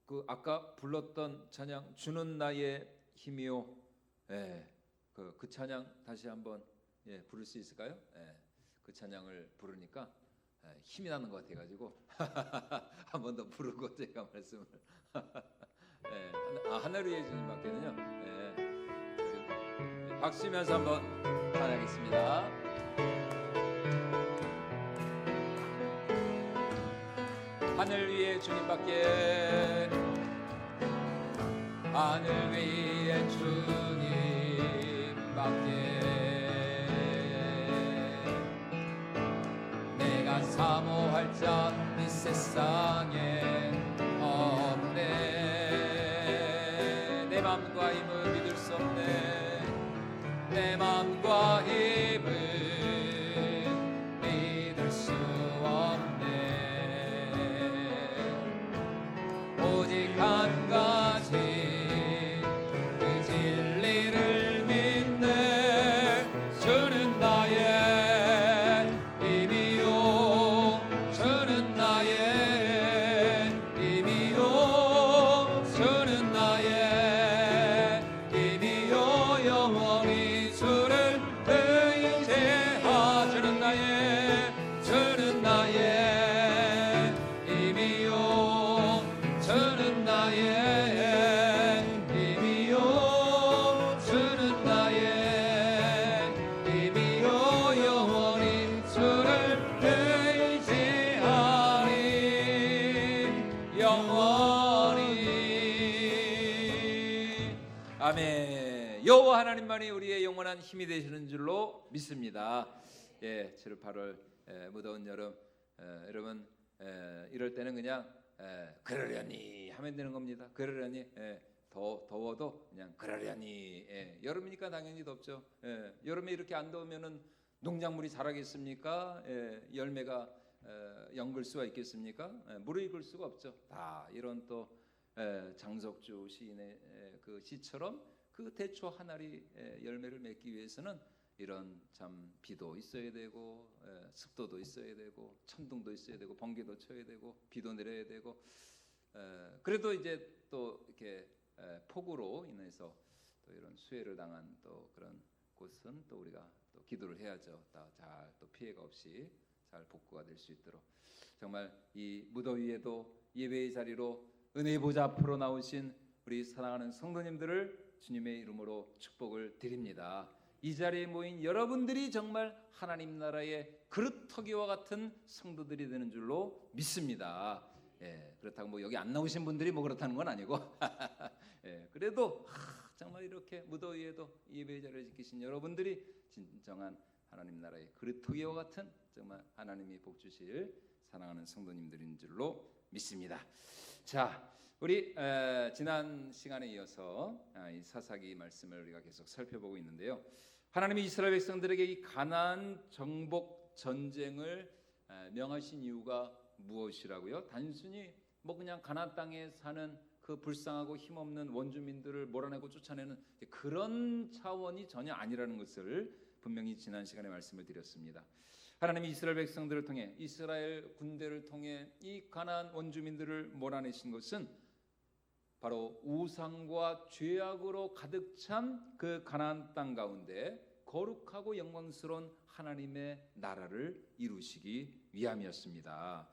그 아까 불렀던 찬양 주는 나의 힘이요. 그 찬양 다시 한번 부를 수 있을까요? 그 찬양을 부르니까 힘이 나는 것 같아가지고 한 번 더 부르고 제가 말씀을 하늘 위에 주님밖에는요. 박수면서 한번 찬양하겠습니다. 하늘 위에 주님밖에, 하늘 위에 주님밖에 내가 사모할 자 이 세상에 없네. 내 맘과 힘을 믿을 수 없네. 내 맘과 힘을 믿을 수 없네. 오직 한 가지 그 진리를 믿네. 주는 나의 힘이요. 주는 나의 힘이요. 주는 나의 힘이요. 영원히 주를 의지하. 주는 나의 힘이요. 주는 나의 힘이요. 주는 나의 힘이요. 영원히 주를 의지하리. 영원히. 아멘. 여호와 하나님만이 우리의 영원한 힘이 되시는 줄로 믿습니다. 7월 8월 무더운 여름, 여러분 이럴 때는 그냥 그러려니 하면 되는 겁니다. 그러려니 더워도 그냥 그러려니. 여름이니까 당연히 덥죠. 여름에 이렇게 안 더우면은 농작물이 자라겠습니까? 열매가 연글 수가 있겠습니까? 무르익을 수가 없죠. 다 이런 또 장석주 시인의 그 시처럼 그 대초 한 알이 열매를 맺기 위해서는 이런 참 비도 있어야 되고 습도도 있어야 되고 천둥도 있어야 되고 번개도 쳐야 되고 비도 내려야 되고, 그래도 이제 또 이렇게 폭우로 인해서 또 이런 수해를 당한 또 그런 곳은 또 우리가 또 기도를 해야죠. 잘 또 피해가 없이 잘 복구가 될 수 있도록. 정말 이 무더위에도 예배의 자리로 은혜의 보좌 앞으로 나오신 우리 사랑하는 성도님들을 주님의 이름으로 축복을 드립니다. 이 자리에 모인 여러분들이 정말 하나님 나라의 그릇터기와 같은 성도들이 되는 줄로 믿습니다. 그렇다고 뭐 여기 안 나오신 분들이 뭐 그렇다는 건 아니고 그래도 정말 이렇게 무더위에도 예배의 자리를 지키신 여러분들이 진정한 하나님 나라의 그릇터기와 같은 정말 하나님이 복 주실 사랑하는 성도님들인 줄로 믿습니다. 자, 우리 지난 시간에 이어서 이 사사기 말씀을 우리가 계속 살펴보고 있는데요. 하나님이 이스라엘 백성들에게 이 가나안 정복 전쟁을 명하신 이유가 무엇이라고요? 단순히 뭐 그냥 가나안 땅에 사는 그 불쌍하고 힘없는 원주민들을 몰아내고 쫓아내는 그런 차원이 전혀 아니라는 것을 분명히 지난 시간에 말씀을 드렸습니다. 하나님이 이스라엘 백성들을 통해, 이스라엘 군대를 통해 이 가나안 원주민들을 몰아내신 것은 바로 우상과 죄악으로 가득 찬 그 가나안 땅 가운데 거룩하고 영광스러운 하나님의 나라를 이루시기 위함이었습니다.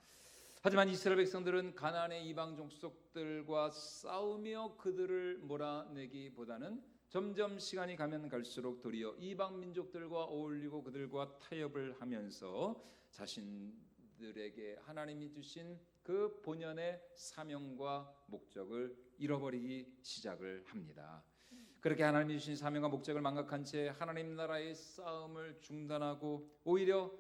하지만 이스라엘 백성들은 가나안의 이방 족속들과 싸우며 그들을 몰아내기보다는 점점 시간이 가면 갈수록 도리어 이방 민족들과 어울리고 그들과 타협을 하면서 자신들에게 하나님이 주신 그 본연의 사명과 목적을 잃어버리기 시작을 합니다. 그렇게 하나님이 주신 사명과 목적을 망각한 채 하나님 나라의 싸움을 중단하고 오히려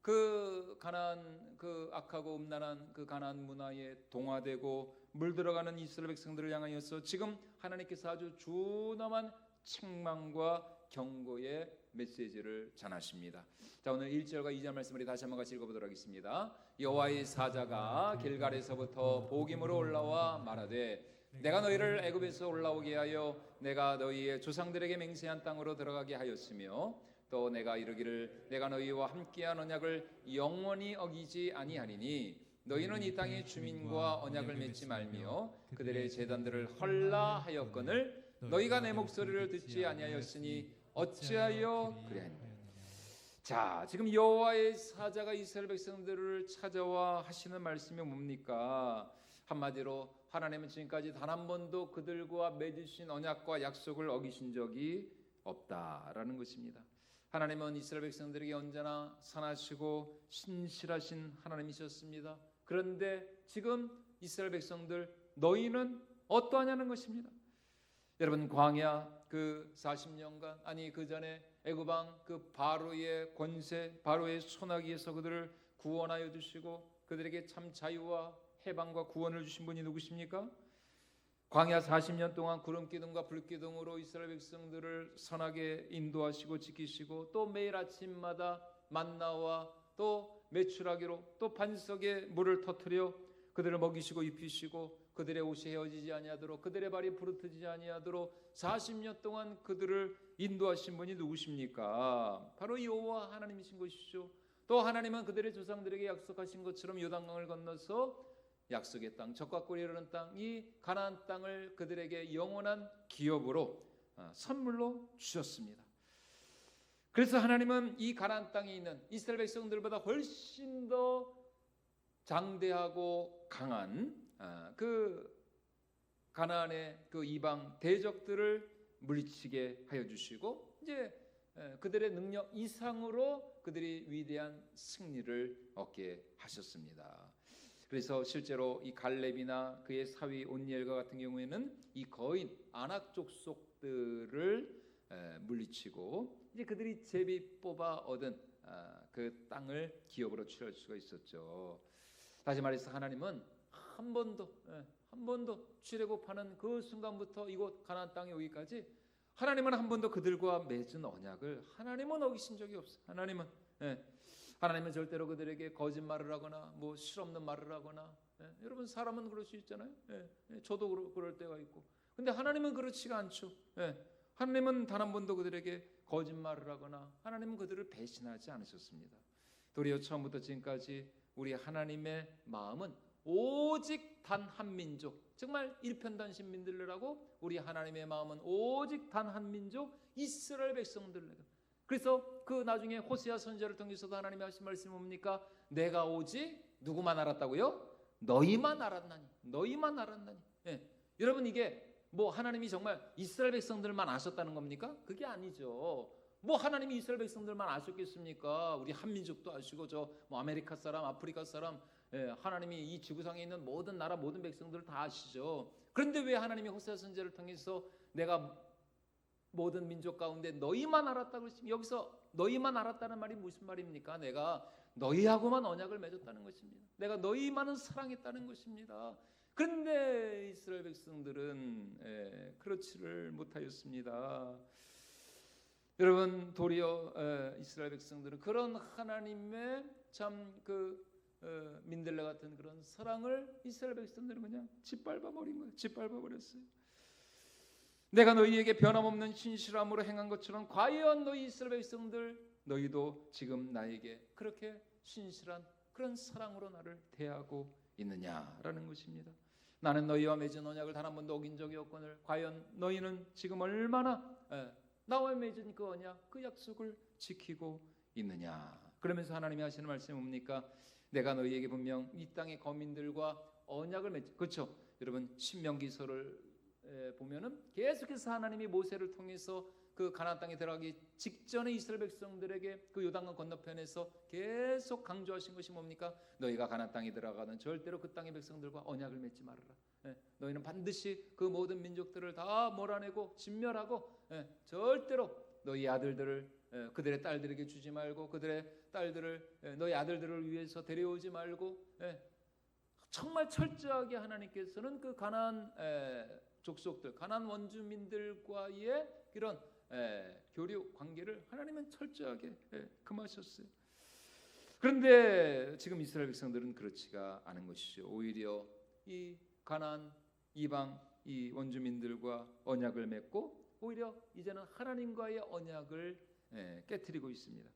그 가나안, 그 악하고 음란한 그 가나안 문화에 동화되고 물들어가는 이스라엘 백성들을 향하여서 지금 하나님께서 아주 준엄한 책망과 경고의 메시지를 전하십니다. 자, 오늘 1절과 2절 말씀을 다시 한번 같이 읽어보도록 하겠습니다. 여호와의 사자가 길갈에서부터 보김으로 올라와 말하되 내가 너희를 애굽에서 올라오게 하여 내가 너희의 조상들에게 맹세한 땅으로 들어가게 하였으며 또 내가 이르기를 내가 너희와 함께한 언약을 영원히 어기지 아니하리니 너희는 이 땅의 주민과 언약을 맺지 말며 그들의 제단들을 헐라 하였거늘 너희가 내 목소리를 듣지 아니하였으니 어찌하여 그리하느냐. 자, 지금 여호와의 사자가 이스라엘 백성들을 찾아와 하시는 말씀이 뭡니까? 한마디로 하나님은 지금까지 단 한 번도 그들과 맺으신 언약과 약속을 어기신 적이 없다라는 것입니다. 하나님은 이스라엘 백성들에게 언제나 선하시고 신실하신 하나님이셨습니다. 그런데 지금 이스라엘 백성들 너희는 어떠하냐는 것입니다. 여러분, 광야 그 40년간 아니 그 전에 애굽 왕 그 바로의 권세, 바로의 손아귀에서 그들을 구원하여 주시고 그들에게 참 자유와 해방과 구원을 주신 분이 누구십니까? 광야 40년 동안 구름 기둥과 불 기둥으로 이스라엘 백성들을 선하게 인도하시고 지키시고 또 매일 아침마다 만나와 또 메추라기로 또 반석에 물을 터뜨려 그들을 먹이시고 입히시고 그들의 옷이 헤어지지 아니하도록 그들의 발이 부르트지지 아니하도록 40년 동안 그들을 인도하신 분이 누구십니까? 바로 여호와 하나님이신 것이죠. 또 하나님은 그들의 조상들에게 약속하신 것처럼 요단강을 건너서 약속의 땅, 젖과 꿀이 흐르는 땅, 이 가나안 땅을 그들에게 영원한 기업으로 선물로 주셨습니다. 그래서 하나님은 이 가나안 땅에 있는 이스라엘 백성들보다 훨씬 더 장대하고 강한 그 가나안의 그 이방 대적들을 물리치게 하여 주시고 이제 그들의 능력 이상으로 그들이 위대한 승리를 얻게 하셨습니다. 그래서 실제로 이 갈렙이나 그의 사위 온니엘과 같은 경우에는 이 거인 아낙 족속들을 물리치고 이제 그들이 제비 뽑아 얻은 그 땅을 기업으로 취할 수가 있었죠. 다시 말해서 하나님은 한 번도 출애굽하는 그 순간부터 이곳 가나안 땅에 오기까지 하나님은 한 번도 그들과 맺은 언약을 하나님은 어기신 적이 없어요. 하나님은 절대로 그들에게 거짓말을 하거나 뭐 실없는 말을 하거나 여러분 사람은 그럴 수 있잖아요. 저도 그럴 때가 있고. 근데 하나님은 그렇지가 않죠. 하나님은 단 한 번도 그들에게 거짓말을 하거나 하나님은 그들을 배신하지 않으셨습니다. 도리어 처음부터 지금까지 우리 하나님의 마음은 오직 단 한 민족, 정말 일편단심민들이라고 우리 하나님의 마음은 오직 단 한 민족 이스라엘 백성들. 그래서 그 나중에 호세아 선지자를 통해서도 하나님이 하신 말씀이 뭡니까? 내가 오직 누구만 알았다고요? 너희만 알았나니. 너희만 알았나니. 여러분 이게 뭐 하나님이 정말 이스라엘 백성들만 아셨다는 겁니까? 그게 아니죠. 뭐 하나님이 이스라엘 백성들만 아셨겠습니까? 우리 한민족도 아시고 저 뭐 아메리카 사람, 아프리카 사람, 하나님이 이 지구상에 있는 모든 나라 모든 백성들을 다 아시죠. 그런데 왜 하나님이 호세아 선지자를 통해서 내가 모든 민족 가운데 너희만 알았다고 그랬습니다. 여기서 너희만 알았다는 말이 무슨 말입니까? 내가 너희하고만 언약을 맺었다는 것입니다. 내가 너희만은 사랑했다는 것입니다. 그런데 이스라엘 백성들은 그렇지를 못하였습니다. 여러분 도리어 이스라엘 백성들은 그런 하나님의 참 민들레 같은 그런 사랑을 이스라엘 백성들은 그냥 짓밟아 버린 거예요. 짓밟아 버렸어요. 내가 너희에게 변함없는 신실함으로 행한 것처럼 과연 너희 이스라엘 백성들 너희도 지금 나에게 그렇게 신실한 그런 사랑으로 나를 대하고 있느냐라는 것입니다. 나는 너희와 맺은 언약을 단 한 번도 어긴 적이 없거늘 과연 너희는 지금 얼마나 나와 맺은 그 언약 그 약속을 지키고 있느냐. 그러면서 하나님이 하시는 말씀이 뭡니까? 내가 너희에게 분명 이 땅의 거민들과 언약을 맺지. 그렇죠. 여러분 신명기서를 보면은 계속해서 하나님이 모세를 통해서 그 가나안 땅에 들어가기 직전에 이스라엘 백성들에게 그 요단강 건너편에서 계속 강조하신 것이 뭡니까? 너희가 가나안 땅에 들어가는 절대로 그 땅의 백성들과 언약을 맺지 말아라. 너희는 반드시 그 모든 민족들을 다 몰아내고 진멸하고 절대로 너희 아들들을 그들의 딸들에게 주지 말고 그들의 딸들을 너희 아들들을 위해서 데려오지 말고 정말 철저하게 하나님께서는 그 가나안 족속들, 가나안 원주민들과의 이런 교류 관계를 하나님은 철저하게 금하셨어요. 그런데 지금 이스라엘 백성들은 그렇지가 않은 것이죠. 오히려 이 가나안 이방 이 원주민들과 언약을 맺고 오히려 이제는 하나님과의 언약을 깨트리고 있습니다.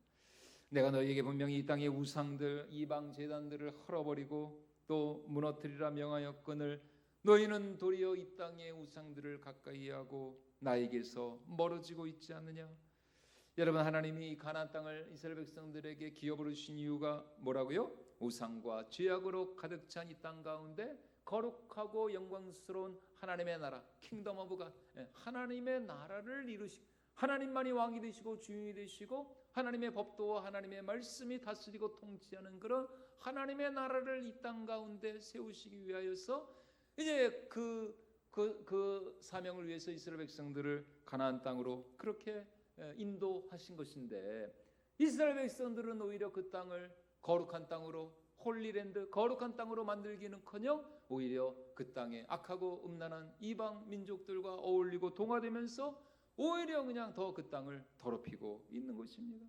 내가 너희에게 분명히 이 땅의 우상들, 이방 제단들을 헐어버리고 또 무너뜨리라 명하였거늘 너희는 도리어 이 땅의 우상들을 가까이하고 나에게서 멀어지고 있지 않느냐. 여러분, 하나님이 가나안 땅을 이스라엘 백성들에게 기업으로 주신 이유가 뭐라고요? 우상과 죄악으로 가득 찬 이 땅 가운데 거룩하고 영광스러운 하나님의 나라, 킹덤 오브 갓, 하나님의 나라를 이루시고 하나님만이 왕이 되시고 주인이 되시고 하나님의 법도와 하나님의 말씀이 다스리고 통치하는 그런 하나님의 나라를 이 땅 가운데 세우시기 위하여서 이제 그 사명을 위해서 이스라엘 백성들을 가나안 땅으로 그렇게 인도하신 것인데, 이스라엘 백성들은 오히려 그 땅을 거룩한 땅으로, 홀리랜드, 거룩한 땅으로 만들기는커녕 오히려 그 땅에 악하고 음란한 이방 민족들과 어울리고 동화되면서 오히려 그냥 더 그 땅을 더럽히고 있는 것입니다.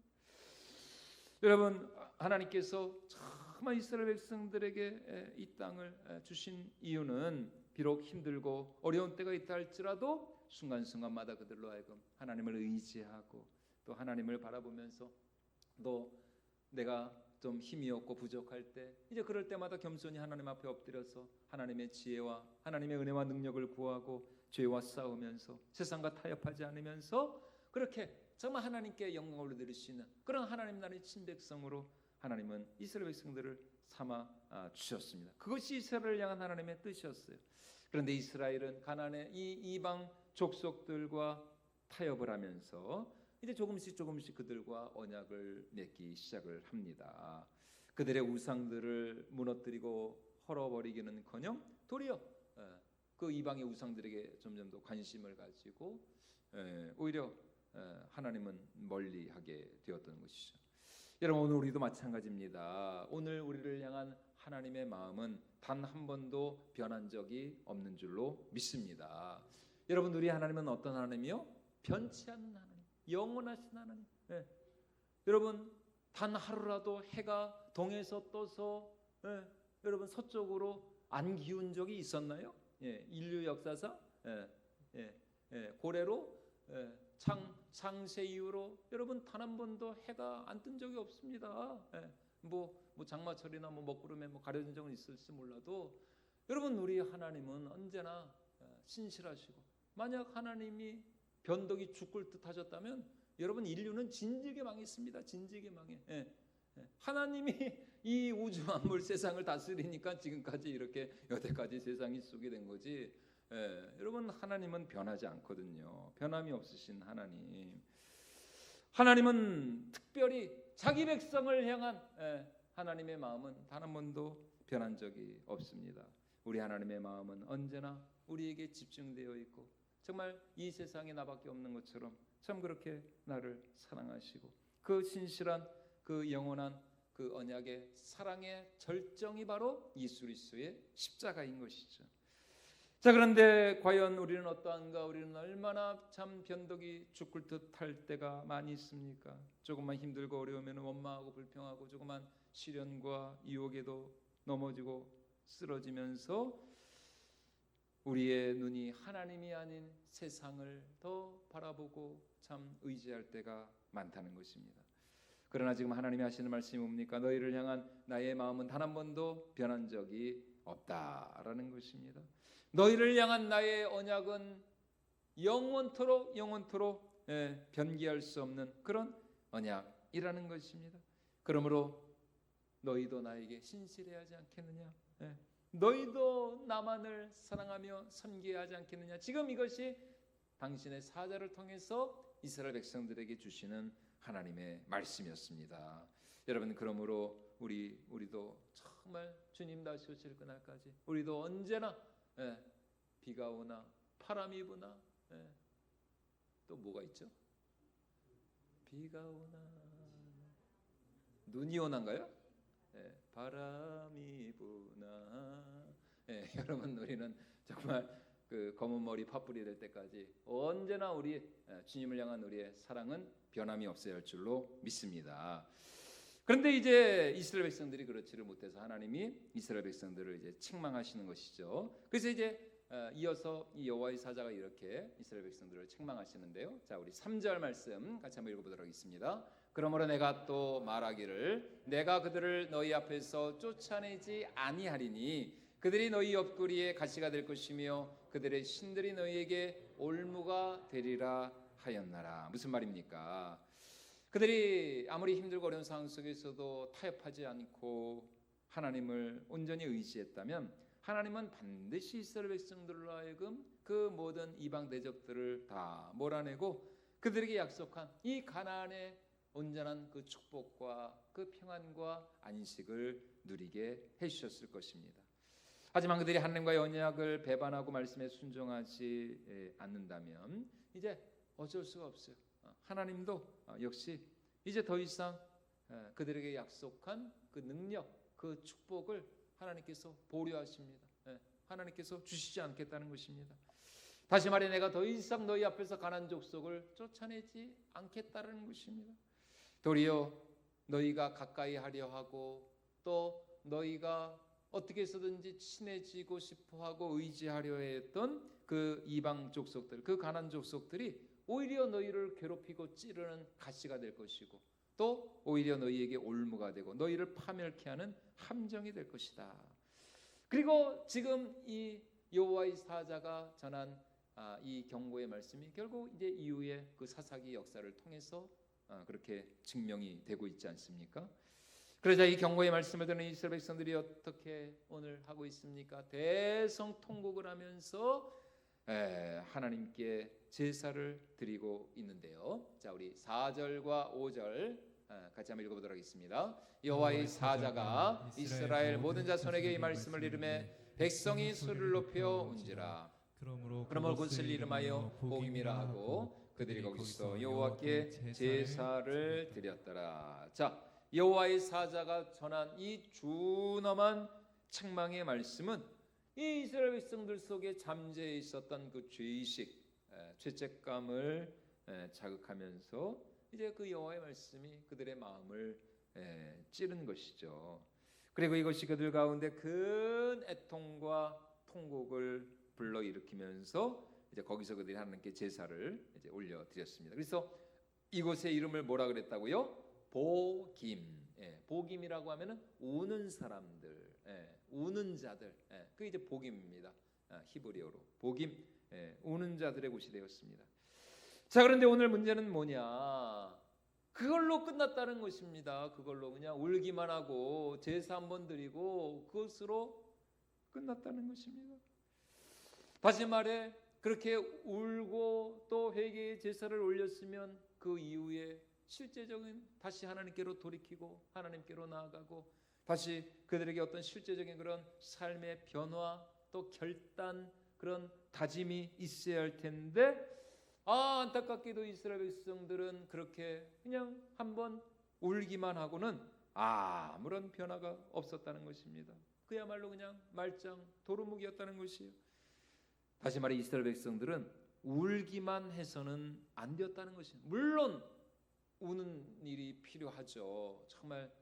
여러분, 하나님께서 정말 이스라엘 백성들에게 이 땅을 주신 이유는 비록 힘들고 어려운 때가 있다 할지라도 순간순간마다 그들로 하여금 하나님을 의지하고 또 하나님을 바라보면서 또 내가 좀 힘이 없고 부족할 때 이제 그럴 때마다 겸손히 하나님 앞에 엎드려서 하나님의 지혜와 하나님의 은혜와 능력을 구하고 죄와 싸우면서 세상과 타협하지 않으면서 그렇게 정말 하나님께 영광을 드리시는 그런 하나님 나라의 친백성으로 하나님은 이스라엘 백성들을 삼아 주셨습니다. 그것이 이스라엘을 향한 하나님의 뜻이었어요. 그런데 이스라엘은 가나안의 이 이방 족속들과 타협을 하면서 이제 조금씩 그들과 언약을 맺기 시작을 합니다. 그들의 우상들을 무너뜨리고 헐어버리기는커녕 도리어 그 이방의 우상들에게 점점 더 관심을 가지고 오히려 하나님은 멀리하게 되었던 것이죠. 여러분, 오늘 우리도 마찬가지입니다. 오늘 우리를 향한 하나님의 마음은 단 한 번도 변한 적이 없는 줄로 믿습니다. 여러분, 우리 하나님은 어떤 하나님이요? 변치 않는 하나님, 영원하신 하나님. 여러분, 단 하루라도 해가 동에서 떠서 여러분 서쪽으로 안 기운 적이 있었나요? 인류 역사상 고래로 창세 이후로 여러분 단 한 번도 해가 안 뜬 적이 없습니다. 뭐 장마철이나 먹구름에 가려진 적은 있을지 몰라도 여러분, 우리 하나님은 언제나 신실하시고, 만약 하나님이 변덕이 죽을 듯 하셨다면 여러분 인류는 진지하게 망했습니다. 진지하게 망해. 하나님이 이 우주 만물 세상을 다스리니까 지금까지 이렇게 여태까지 세상이 쏘게 된 거지. 여러분, 하나님은 변하지 않거든요. 변함이 없으신 하나님. 하나님은 특별히 자기 백성을 향한 하나님의 마음은 단 한 번도 변한 적이 없습니다. 우리 하나님의 마음은 언제나 우리에게 집중되어 있고 정말 이 세상에 나밖에 없는 것처럼 참 그렇게 나를 사랑하시고 그 신실한 그 영원한 그 언약의 사랑의 절정이 바로 예수 그리스도의 십자가인 것이죠. 자, 그런데 과연 우리는 어떠한가? 우리는 얼마나 참 변덕이 죽을 듯 할 때가 많이 있습니까? 조금만 힘들고 어려우면 원망하고 불평하고 조금만 시련과 유혹에도 넘어지고 쓰러지면서 우리의 눈이 하나님이 아닌 세상을 더 바라보고 참 의지할 때가 많다는 것입니다. 그러나 지금 하나님이 하시는 말씀이 뭡니까? 너희를 향한 나의 마음은 단 한 번도 변한 적이 없다라는 것입니다. 너희를 향한 나의 언약은 영원토록 변기할 수 없는 그런 언약이라는 것입니다. 그러므로 너희도 나에게 신실해야 하지 않겠느냐? 너희도 나만을 사랑하며 섬겨야 하지 않겠느냐? 지금 이것이 당신의 사자를 통해서 이스라엘 백성들에게 주시는 하나님의 말씀이었습니다. 여러분, 그러므로 우리도 정말 주님 다시 오실 그날까지 우리도 언제나 비가 오나 바람이 부나 또 뭐가 있죠? 비가 오나 눈이 오나인가요? 바람이 부나. 여러분, 우리는 정말 그 검은 머리 팥불이 될 때까지 언제나 우리 주님을 향한 우리의 사랑은 변함이 없어야 할 줄로 믿습니다. 그런데 이제 이스라엘 백성들이 그렇지를 못해서 하나님이 이스라엘 백성들을 이제 책망하시는 것이죠. 그래서 이제 이어서 이 여호와의 사자가 이렇게 이스라엘 백성들을 책망하시는데요. 자, 우리 3절 말씀 같이 한번 읽어보도록 하겠습니다. 그러므로 내가 또 말하기를 내가 그들을 너희 앞에서 쫓아내지 아니하리니 그들이 너희 옆구리에 가시가 될 것이며 그들의 신들이 너희에게 올무가 되리라 하였나라. 무슨 말입니까? 그들이 아무리 힘들고 어려운 상황 속에서도 타협하지 않고 하나님을 온전히 의지했다면 하나님은 반드시 이스라엘 백성들로 하여금 그 모든 이방 대적들을 다 몰아내고 그들에게 약속한 이 가나안의 온전한 그 축복과 그 평안과 안식을 누리게 해주셨을 것입니다. 하지만 그들이 하나님과의 언약을 배반하고 말씀에 순종하지 않는다면 이제 어쩔 수가 없어요. 하나님도 역시 이제 더 이상 그들에게 약속한 그 능력, 그 축복을 하나님께서 보류하십니다. 하나님께서 주시지 않겠다는 것입니다. 다시 말해 내가 더 이상 너희 앞에서 가나안 족속을 쫓아내지 않겠다는 것입니다. 도리어 너희가 가까이 하려 하고 또 너희가 어떻게 해서든지 친해지고 싶어하고 의지하려 했던 그 이방 족속들, 그 가나안 족속들이 오히려 너희를 괴롭히고 찌르는 가시가 될 것이고 또 오히려 너희에게 올무가 되고 너희를 파멸케 하는 함정이 될 것이다. 그리고 지금 이 여호와의 사자가 전한 이 경고의 말씀이 결국 이제 이후에 그 사사기 역사를 통해서 그렇게 증명이 되고 있지 않습니까? 그러자 이 경고의 말씀을 듣는 이스라엘 백성들이 어떻게 오늘 하고 있습니까? 대성통곡을 하면서 하나님께 제사를 드리고 있는데요. 자, 우리 4절과 5절 같이 한번 읽어보도록 하겠습니다. 여호와의 사자가 이스라엘 모든 자손에게 이 말씀을 이르매 백성이 소리를 높여 운지라. 그러므로 그것을 이름하여 복임이라 하고 그들이 거기서 여호와께 제사를 드렸더라. 자, 여호와의 사자가 전한 이 준엄한 책망의 말씀은 이 이스라엘 백성들 속에 잠재해 있었던 그 죄의식, 죄책감을 자극하면서 이제 그 여호와의 말씀이 그들의 마음을 찌른 것이죠. 그리고 이것이 그들 가운데 큰 애통과 통곡을 불러일으키면서 이제 거기서 그들이 하나님께 제사를 이제 올려드렸습니다. 그래서 이곳의 이름을 뭐라 그랬다고요? 복임. 복임이라고 하면은 우는 사람들, 우는 자들, 그게 이제 복임입니다. 히브리어로 복임, 우는 자들의 곳이 되었습니다. 자, 그런데 오늘 문제는 뭐냐? 그걸로 끝났다는 것입니다. 그걸로 그냥 울기만 하고 제사 한번 드리고 그것으로 끝났다는 것입니다. 다시 말해 그렇게 울고 또 회개의 제사를 올렸으면 그 이후에 실제적인 다시 하나님께로 돌이키고 하나님께로 나아가고 다시 그들에게 어떤 실제적인 그런 삶의 변화 또 결단 그런 다짐이 있어야 할 텐데 안타깝게도 이스라엘 백성들은 그렇게 그냥 한번 울기만 하고는 아무런 변화가 없었다는 것입니다. 그야말로 그냥 말짱 도루묵이었다는 것이에요. 다시 말해 이스라엘 백성들은 울기만 해서는 안 되었다는 것입니다. 물론 우는 일이 필요하죠. 정말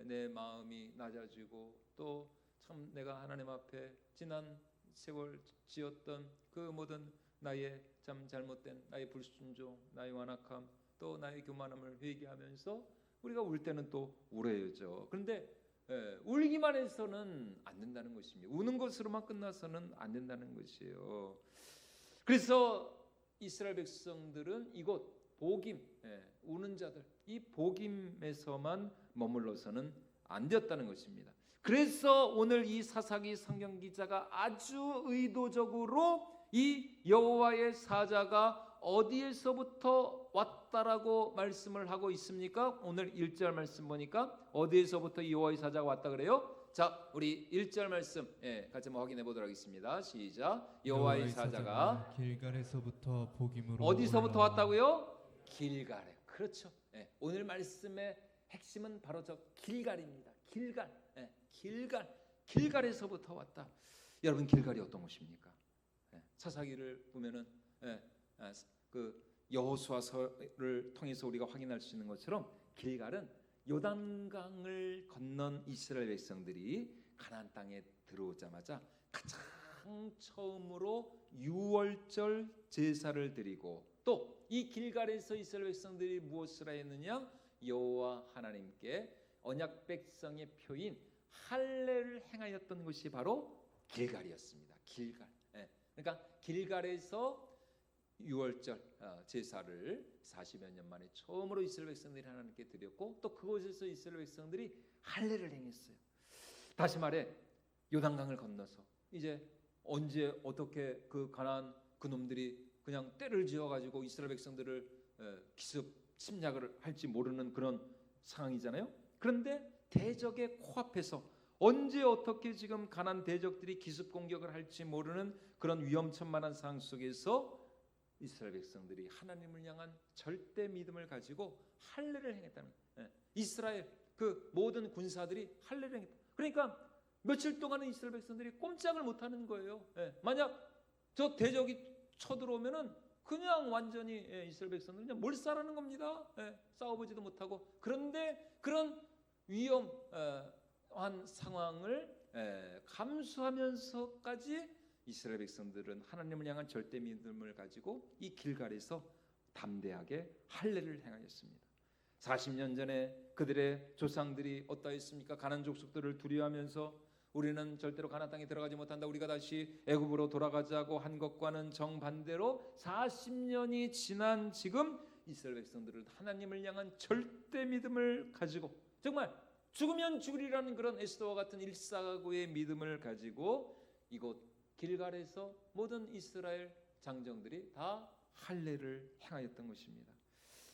내 마음이 낮아지고 또 참 내가 하나님 앞에 지난 세월 지었던 그 모든 나의 참 잘못된 나의 불순종, 나의 완악함, 또 나의 교만함을 회개하면서 우리가 울 때는 또 울어야죠. 그런데 울기만 해서는 안 된다는 것입니다. 우는 것으로만 끝나서는 안 된다는 것이에요. 그래서 이스라엘 백성들은 이곳 복임, 우는 자들, 이 복임에서만 머물러서는 안 되었다는 것입니다. 그래서 오늘 이 사사기 성경 기자가 아주 의도적으로 이 여호와의 사자가 어디에서부터 왔다라고 말씀을 하고 있습니까? 오늘 1절 말씀 보니까 어디에서부터 여호와의 사자가 왔다 그래요? 자, 우리 1절 말씀 같이 한번 확인해 보도록 하겠습니다. 시작. 여호와의 사자가 길갈에서부터 복임으로 어디서부터 왔다고요? 길갈에. 그렇죠. 오늘 말씀의 핵심은 바로 저 길갈입니다. 길갈에서부터 왔다. 여러분 길갈이 어떤 곳입니까? 사사기를 보면은 그 여호수아서를 통해서 우리가 확인할 수 있는 것처럼 길갈은 요단강을 건넌 이스라엘 백성들이 가나안 땅에 들어오자마자 가장 처음으로 유월절 제사를 드리고 또 이 길갈에서 이스라엘 백성들이 무엇을 했느냐? 여호와 하나님께 언약 백성의 표인 할례를 행하였던 것이 바로 길갈이었습니다. 길갈. 그러니까 길갈에서 6월절 제사를 40여 년 만에 처음으로 이스라엘 백성들이 하나님께 드렸고, 또 그곳에서 이스라엘 백성들이 할례를 행했어요. 다시 말해 요단강을 건너서 이제 언제 어떻게 그 가나안 그놈들이 그냥 떼를 지어가지고 이스라엘 백성들을 기습 침략을 할지 모르는 그런 상황이잖아요. 그런데 대적의 코앞에서 언제 어떻게 지금 가나안 대적들이 기습 공격을 할지 모르는 그런 위험천만한 상황 속에서 이스라엘 백성들이 하나님을 향한 절대 믿음을 가지고 할례를 행했다는 거예요. 이스라엘 그 모든 군사들이 할례를 행했다. 그러니까 며칠 동안은 이스라엘 백성들이 꼼짝을 못하는 거예요. 만약 저 대적이 쳐들어오면은 그냥 완전히 이스라엘 백성들은 그냥 몰살하는 겁니다. 싸워보지도 못하고. 그런데 그런 위험한 상황을 감수하면서까지 이스라엘 백성들은 하나님을 향한 절대 믿음을 가지고 이 길갈에서 담대하게 할례를 행하였습니다. 40년 전에 그들의 조상들이 어떠했습니까? 가나안 족속들을 두려워하면서 우리는 절대로 가나안 땅에 들어가지 못한다, 우리가 다시 애굽으로 돌아가자고 한 것과는 정반대로 40년이 지난 지금 이스라엘 백성들은 하나님을 향한 절대 믿음을 가지고 정말 죽으면 죽으리라는 그런 에스더와 같은 일사구의 믿음을 가지고 이곳 길갈에서 모든 이스라엘 장정들이 다 할례를 행하였던 것입니다.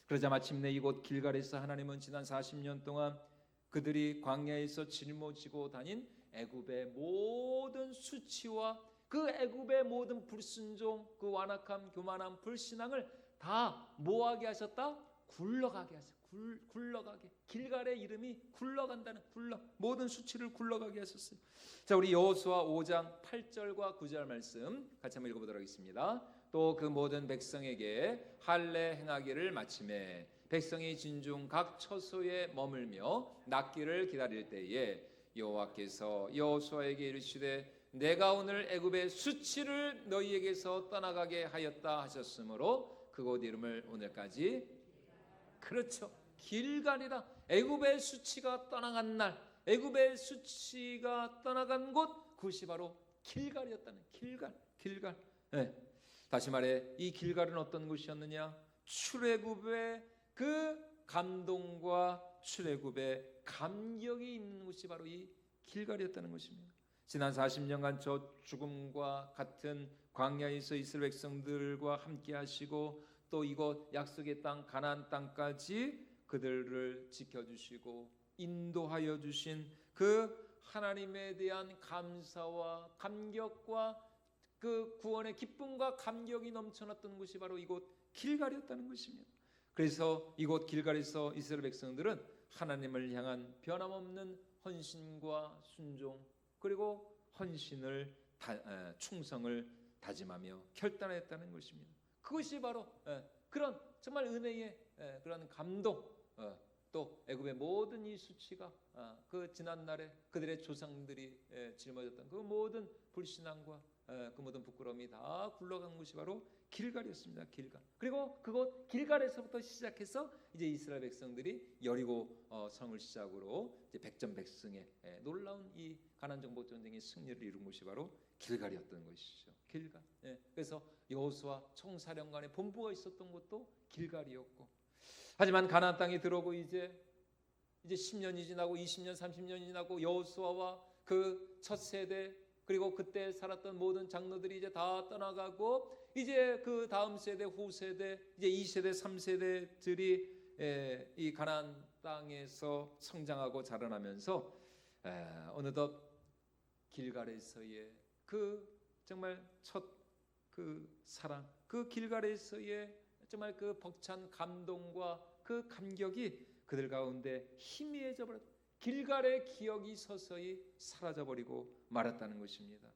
그러자 마침내 이곳 길갈에서 하나님은 지난 40년 동안 그들이 광야에서 짊어지고 다닌 애굽의 모든 수치와 그 애굽의 모든 불순종, 그 완악함, 교만함, 불신앙을 다 뭐하게 하셨다? 굴러가게 하셨다. 굴러가게. 길갈의 이름이 굴러간다는, 모든 수치를 굴러가게 하셨어요. 자, 우리 여호수아 5장 8절과 9절 말씀 같이 한번 읽어보도록 하겠습니다. 또 그 모든 백성에게 할례 행하기를 마침에 백성이 진중 각 처소에 머물며 낫기를 기다릴 때에 여호와께서 여호수아에게 이르시되 내가 오늘 애굽의 수치를 너희에게서 떠나가게 하였다 하셨으므로 그곳 이름을 오늘까지, 그렇죠, 길갈이라. 애굽의 수치가 떠나간 날, 애굽의 수치가 떠나간 곳, 그것이 바로 길갈이었다는, 길갈. 다시 말해 이 길갈은 어떤 곳이었느냐? 출애굽의 그 감동과 출애굽의 감격이 있는 곳이 바로 이 길갈이었다는 것입니다. 지난 40년간 저 죽음과 같은 광야에서 이스라엘 백성들과 함께 하시고 또 이곳 약속의 땅 가나안 땅까지 그들을 지켜주시고 인도하여 주신 그 하나님에 대한 감사와 감격과 그 구원의 기쁨과 감격이 넘쳐났던 곳이 바로 이곳 길갈이었다는 것입니다. 그래서 이곳 길갈에서 이스라엘 백성들은 하나님을 향한 변함없는 헌신과 순종, 그리고 헌신을 충성을 다짐하며 결단했다는 것입니다. 그것이 바로 그런 정말 은혜의 그런 감동, 또 애굽의 모든 이 수치가 그 지난날에 그들의 조상들이 짊어졌던 그 모든 불신앙과 그 모든 부끄러움이 다 굴러간 곳이 바로 길갈이었습니다. 길갈. 그리고 그곳 길갈에서부터 시작해서 이제 이스라엘 백성들이 여리고 성을 시작으로 이제 백전백승의 놀라운 이 가나안 정복 전쟁의 승리를 이룬 곳이 바로 길갈이었던 것이죠. 길갈. 그래서 여호수아 총사령관의 본부가 있었던 곳도 길갈이었고, 하지만 가나안 땅에 들어오고 이제 10년이 지나고 20년, 30년이 지나고 여호수아와 그 첫 세대, 그리고 그때 살았던 모든 장로들이 이제 다 떠나가고 이제 그 다음 세대, 후 세대, 이제 2세대, 3세대들이 이 가나안 땅에서 성장하고 자라나면서 어느덧 길갈에서의 그 정말 첫 그 사랑, 그 길갈에서의 정말 그 벅찬 감동과 그 감격이 그들 가운데 희미해져 버렸다. 길갈의 기억이 서서히 사라져버리고 말았다는 것입니다.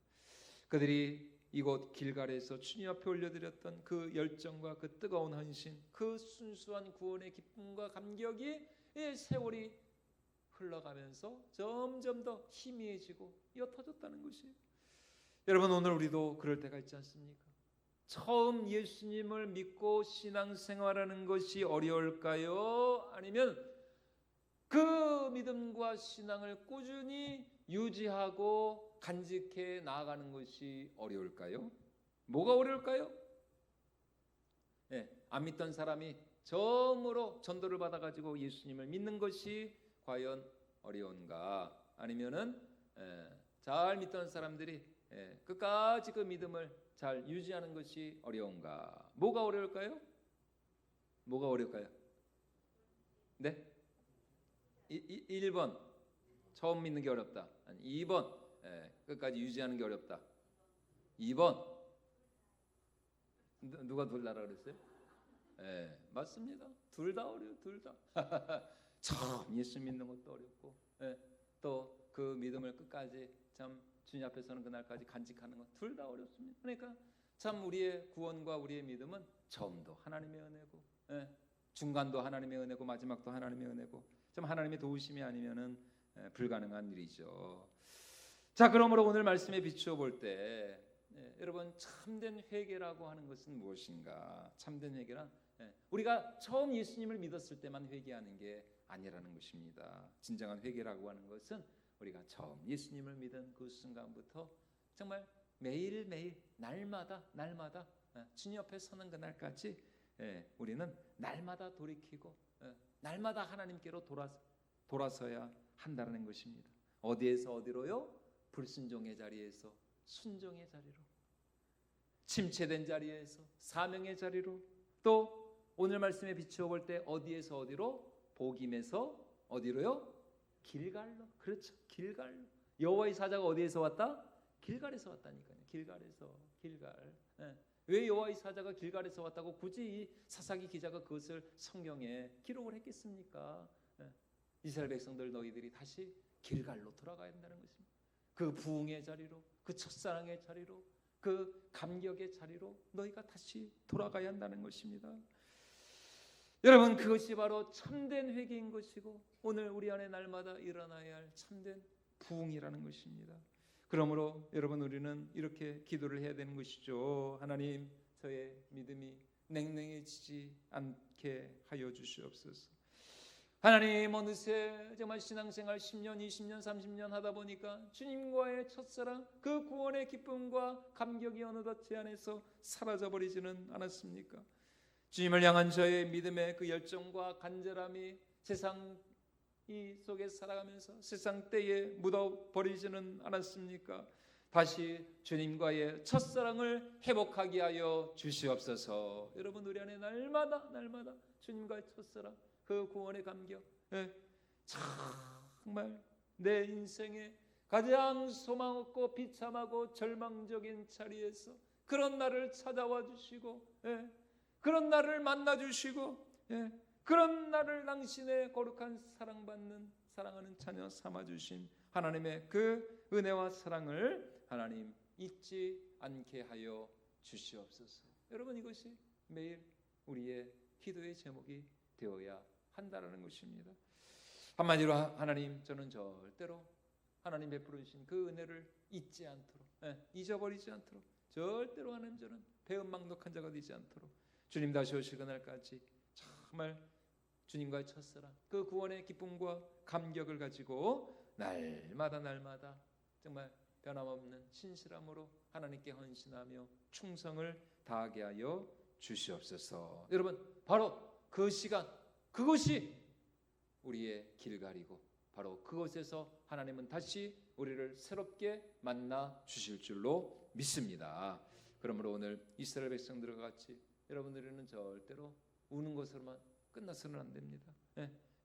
그들이 이곳 길갈에서 주님 앞에 올려드렸던 그 열정과 그 뜨거운 헌신, 그 순수한 구원의 기쁨과 감격이 세월이 흘러가면서 점점 더 희미해지고 옅어졌다는 것이에요. 여러분, 오늘 우리도 그럴 때가 있지 않습니까? 처음 예수님을 믿고 신앙생활하는 것이 어려울까요? 아니면 그 믿음과 신앙을 꾸준히 유지하고 간직해 나아가는 것이 어려울까요? 뭐가 어려울까요? 안 믿던 사람이 처음으로 전도를 받아가지고 예수님을 믿는 것이 과연 어려운가? 아니면은 잘 믿던 사람들이 끝까지 그 믿음을 잘 유지하는 것이 어려운가? 뭐가 어려울까요? 뭐가 어려울까요? 네? 1번 처음 믿는 게 어렵다. 2번 끝까지 유지하는 게 어렵다. 2번 누가 둘 다라 그랬어요? 맞습니다. 둘 다 어려요. 둘 다. 처음 예수 믿는 것도 어렵고 또 그 믿음을 끝까지 참 주님 앞에 서는 그날까지 간직하는 것 둘 다 어렵습니다. 그러니까 참 우리의 구원과 우리의 믿음은 처음도 하나님의 은혜고 중간도 하나님의 은혜고 마지막도 하나님의 은혜고 참 하나님의 도우심이 아니면은 불가능한 일이죠. 자, 그러므로 오늘 말씀에 비추어 볼 때 여러분 참된 회개라고 하는 것은 무엇인가? 참된 회개란 우리가 처음 예수님을 믿었을 때만 회개하는 게 아니라는 것입니다. 진정한 회개라고 하는 것은 우리가 처음 예수님을 믿은 그 순간부터 정말 매일매일 날마다 주님 옆에 서는 그날까지 우리는 날마다 돌이키고 날마다 하나님께로 돌아서야 한다는 것입니다. 어디에서 어디로요? 불순종의 자리에서 순종의 자리로, 침체된 자리에서 사명의 자리로, 또 오늘 말씀에 비추어 볼 때 어디에서 어디로? 복임에서 어디로요? 길갈로. 그렇죠. 길갈로. 여호와의 사자가 어디에서 왔다? 길갈에서 왔다니까요. 길갈에서. 길갈. 왜 여호와의 사자가 길갈에서 왔다고 굳이 이 사사기 기자가 그것을 성경에 기록을 했겠습니까? 이스라엘 백성들 너희들이 다시 길갈로 돌아가야 한다는 것입니다. 그 부흥의 자리로, 그 첫사랑의 자리로, 그 감격의 자리로 너희가 다시 돌아가야 한다는 것입니다. 여러분, 그것이 바로 참된 회개인 것이고 오늘 우리 안에 날마다 일어나야 할 참된 부흥이라는 것입니다. 그러므로 여러분, 우리는 이렇게 기도를 해야 되는 것이죠. 하나님, 저의 믿음이 냉랭해지지 않게 하여 주시옵소서. 하나님, 어느새 정말 신앙생활 10년, 20년, 30년 하다 보니까 주님과의 첫사랑, 그 구원의 기쁨과 감격이 어느덧 제 안에서 사라져버리지는 않았습니까? 주님을 향한 저의 믿음의 그 열정과 간절함이 세상 이 속에 살아가면서 세상 때에 묻어버리지는 않았습니까? 다시 주님과의 첫사랑을 회복하게 하여 주시옵소서. 여러분, 우리 안에 날마다 주님과의 첫사랑, 그 구원의 감격, 정말 내 인생에 가장 소망 없고 비참하고 절망적인 자리에서 그런 나를 찾아와 주시고 그런 나를 만나 주시고 그런 나를 당신의 거룩한 사랑하는 자녀 삼아 주신 하나님의 그 은혜와 사랑을 하나님 잊지 않게 하여 주시옵소서. 여러분, 이것이 매일 우리의 기도의 제목이 되어야 한다는 것입니다. 한마디로 하나님, 저는 절대로 하나님 베풀어 주신 그 은혜를 잊지 않도록, 잊어버리지 않도록, 절대로 하나님, 저는 배은망덕한 자가 되지 않도록 주님 다시 오실 그날까지 정말 주님과의 첫사랑, 그 구원의 기쁨과 감격을 가지고 날마다 정말 변함없는 신실함으로 하나님께 헌신하며 충성을 다하게 하여 주시옵소서. 여러분, 바로 그 시간, 그것이 우리의 길갈이고 바로 그곳에서 하나님은 다시 우리를 새롭게 만나 주실 줄로 믿습니다. 그러므로 오늘 이스라엘 백성들과 같이 여러분들은 절대로 우는 것으로만 끝나서는 안 됩니다.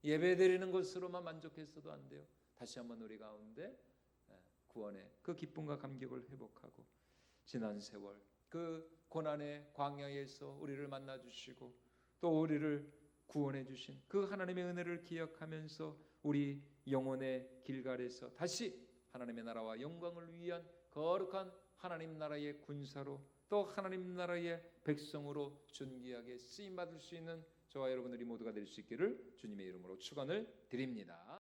예배 드리는 것으로만 만족해서도 안 돼요. 다시 한번 우리 가운데 구원의 그 기쁨과 감격을 회복하고 지난 세월 그 고난의 광야에서 우리를 만나 주시고 또 우리를 구원해 주신 그 하나님의 은혜를 기억하면서 우리 영혼의 길갈에서 다시 하나님의 나라와 영광을 위한 거룩한 하나님 나라의 군사로 또 하나님 나라의 백성으로 존귀하게 쓰임 받을 수 있는 저와 여러분들이 모두가 될 수 있기를 주님의 이름으로 축원을 드립니다.